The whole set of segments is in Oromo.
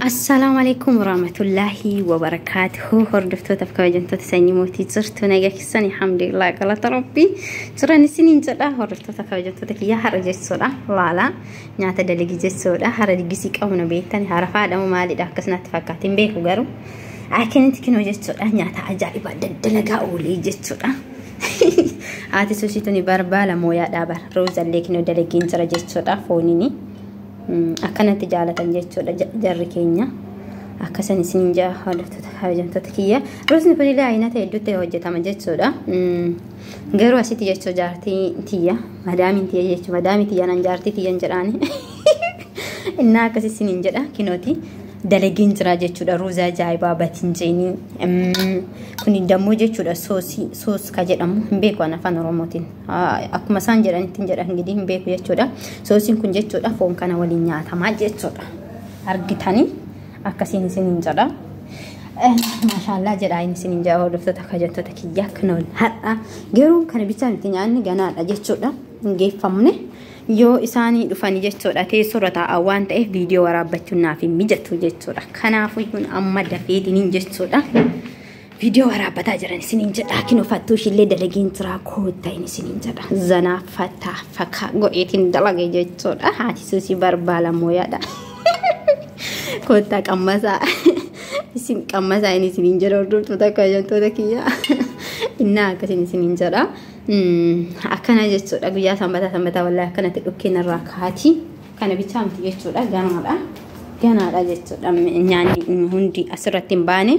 السلام عليكم ورحمة الله وبركاته. هردفتو تفكوا جنتو تسني موتي زرتو نجاك السنة الحمد لله قال ربي ترى نسنين جدا هردفتو تفكوا جنتو تكيا هرجت سودا لا نعت دلقي جت سودا هرج جسيك أو نبيتني هرفع دم مالي ده كسنة تفكاتين بيكو جرو أكنت كنو جت سودا نعت عجائب دلقا أولي جت سودا عاتي سوسيتوني بربالا مويا دابر روز اللي كنو دلقين ترى جت سودا فونيني أكنت جالة جتشو جركينيا أكسني سنجا هالفتة حاجة تكية روزني بدي لا عينة تيجي وجه تام جتشو ده غيروا أسيتي جتشو جارتي تيا مدامي تيا جتشو مدامي تيا نجارتي تيا نجراني إنها كسي سنجا ده كنوتي دلقين ترى جتشو ده روزا جايبا بتنجيني كوني دمو جتشو ده صوص كجد أمو بيكو أنا فان روموتين أكو مسان جراني تنجرا هنجدي بيكو جتشو ده صوصين كون جتشو ده فون كان ولي نياتا ما جتشو ده أرجتاني أكسين سنجا ده ما شاء الله جرائين سنجا ولفتة كجنتو تكيا كنول هرأ غيرون كان بيتان تنياني غانا جتشو ده نجي فمني yoo isaanii dhufanii jechuudha teessoo taa'aa waan ta'eef viidiyoo waraabbachuudhaaf mijatu jechuudha kanaafuu kun amma dafeetiniin jechuudha viidiyoo waraabbataa jiran isiniin jedha kinoofattuu ishillee dalagiin tiraa koottaa isiniin jedha zanaa fataa fakkaa godheetiin dalagee jechuudha haati suusii barbaala mooyaadha koottaa qammasaa isin qammasaa isiniin jedha hordoftoota kajantoota kiyyaa innaa akkasiin isiniin jedha akkana jechuudha guyyaa sanbata wallahi akkanatti dhukkeen irraa kaati kana bichaamti jechuudha ganaadha jechuudha nyaanni hundi asirratti hin baane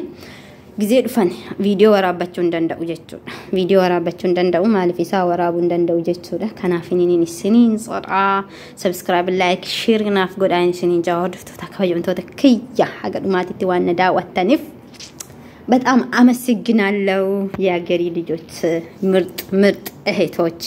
gizee dhufan viidiyoo waraabbachuu hin danda'u jechuudha viidiyoo waraabbachuu hin danda'u maaliif isaa waraabuu hin danda'u jechuudha kanaaf isiniin sodhaa subscribe like share naaf godhaan isiniin hordoftoota kabajamtoota kiyya haga dhumaatitti waan na daawwattaniif በጣም አመሰግናለሁ የአገሬ ልጆች ምርጥ እህቶቼ